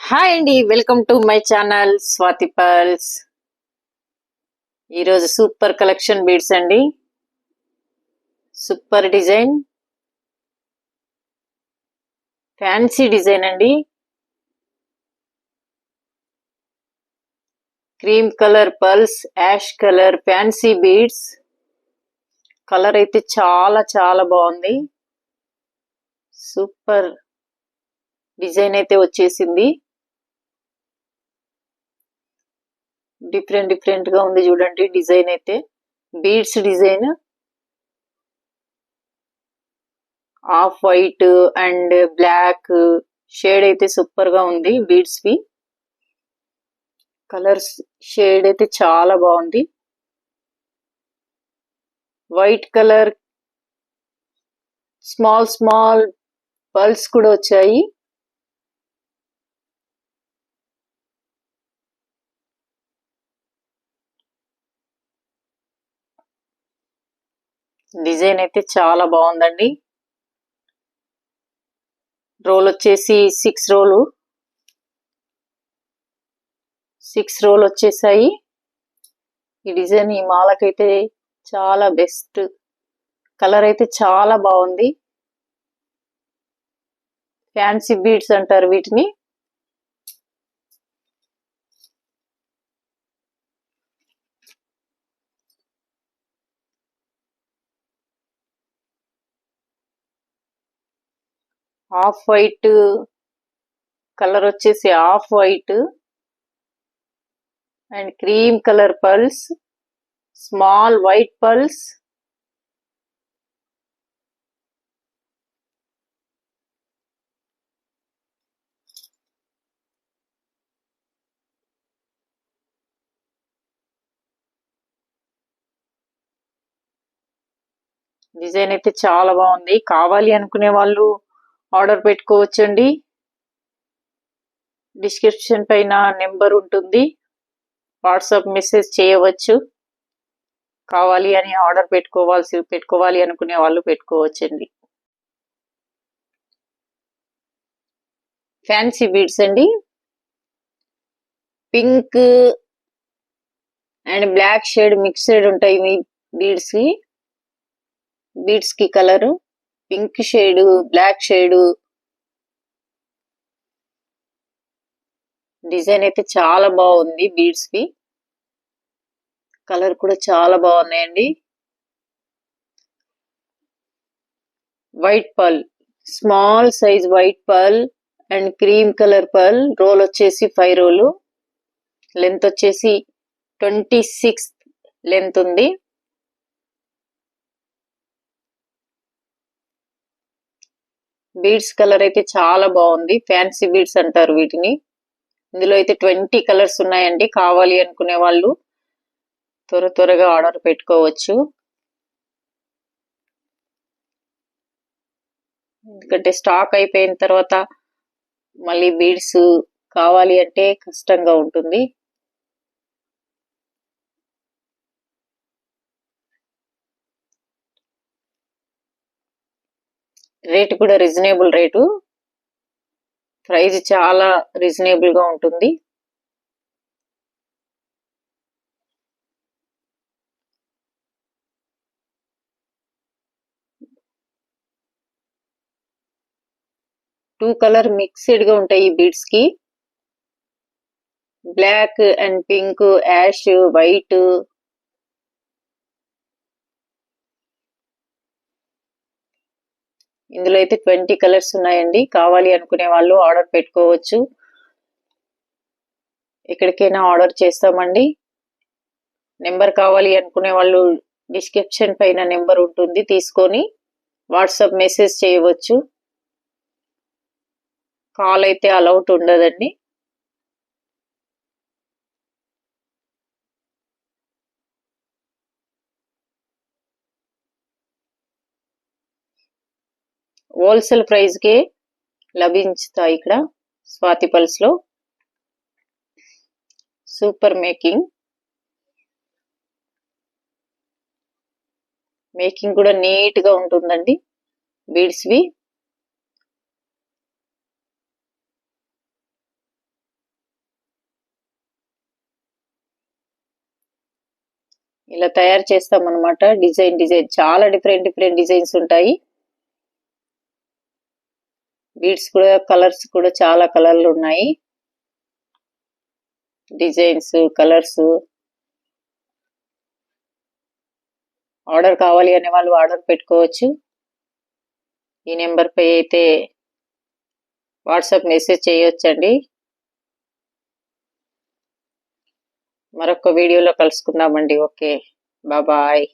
Hi అండి, welcome to my channel Swathi pearls. ఈరోజు super collection beads అండి. సూపర్ డిజైన్, ఫ్యాన్సీ డిజైన్ అండి. Cream colour pearls, ash colour fancy beads. Colour అయితే చాలా చాలా బాగుంది. సూపర్ డిజైన్ అయితే వచ్చేసింది. డిఫరెంట్ గా ఉంది చూడండి డిజైన్ అయితే. Beads design of white and black shade అయితే సూపర్ గా ఉంది. బీడ్స్ వి కలర్స్ షేడ్ అయితే చాలా బాగుంది. White colour small small pearls కూడా వచ్చాయి. డిజైన్ అయితే చాలా బాగుందండి. రోల్ వచ్చేసి 6 రోల్ వచ్చేసాయి. ఈ డిజైన్ ఈ మాలకైతే చాలా బెస్ట్. కలర్ అయితే చాలా బాగుంది. ఫ్యాన్సీ బీడ్స్ అంటారు వీటిని. ఆఫ్ వైట్ కలర్ వచ్చేసి of white and cream colour pearls, small white pearls. Design అయితే చాలా బాగుంది. కావాలి అనుకునే వాళ్ళు ఆర్డర్ పెట్టుకోవచ్చండి. డిస్క్రిప్షన్ పైన నెంబర్ ఉంటుంది, వాట్సాప్ మెసేజ్ చేయవచ్చు. కావాలి అని ఆర్డర్ పెట్టుకోవాలి అనుకునే వాళ్ళు పెట్టుకోవచ్చండి. ఫ్యాన్సీ బీడ్స్ అండి. Pink and black shade mixed ఉంటాయి మీ బీడ్స్ కి colour pink shade, black shade. Design అయితే చాలా బాగుంది. బీడ్స్ కి కలర్ కూడా చాలా బాగున్నాయండి. White pearl, small size white pearl and cream colour pearl. Roll వచ్చేసి 5 రోలు. లెంత్ వచ్చేసి 26 లెంత్ ఉంది. బీడ్స్ కలర్ అయితే చాలా బాగుంది. ఫ్యాన్సీ బీడ్స్ అంటారు వీటిని. ఇందులో అయితే 20 కలర్స్ ఉన్నాయండి. కావాలి అనుకునే వాళ్ళు త్వరగా ఆర్డర్ పెట్టుకోవచ్చు. ఎందుకంటే స్టాక్ అయిపోయిన తర్వాత మళ్ళీ బీడ్స్ కావాలి అంటే కష్టంగా ఉంటుంది. రేటు కూడా రీజనబుల్ రేటు. ప్రైస్ చాలా రీజనబుల్ గా ఉంటుంది. టూ కలర్ మిక్స్డ్ గా ఉంటాయి ఈ బీడ్స్ కి. Black and pink, ash, white. ఇందులో అయితే 20 కలర్స్ ఉన్నాయండి. కావాలి అనుకునే వాళ్ళు ఆర్డర్ పెట్టుకోవచ్చు. ఎక్కడికైనా ఆర్డర్ చేస్తామండి. నెంబర్ కావాలి అనుకునే వాళ్ళు డిస్క్రిప్షన్ పైన నెంబర్ ఉంటుంది, తీసుకొని వాట్సాప్ మెసేజ్ చేయవచ్చు. కాల్ అయితే అలౌట్ ఉండదండి. హోల్సేల్ ప్రైస్ కే లభించుతాయి ఇక్కడ స్వాతి పల్స్ లో. సూపర్ మేకింగ్ కూడా నీట్ గా ఉంటుందండి బీడ్స్ వి. ఇలా తయారు చేస్తాం అన్నమాట. డిజైన్ చాలా డిఫరెంట్ డిజైన్స్ ఉంటాయి. బీడ్స్ కూడా కలర్స్ కూడా చాలా కలర్లు ఉన్నాయి. Designs, colours. ఆర్డర్ కావాలి అనే వాళ్ళు ఆర్డర్ పెట్టుకోవచ్చు. ఈ నెంబర్ పై అయితే వాట్సాప్ మెసేజ్ చేయొచ్చండి. మరొక వీడియోలో కలుసుకుందామండి. Okay, bye.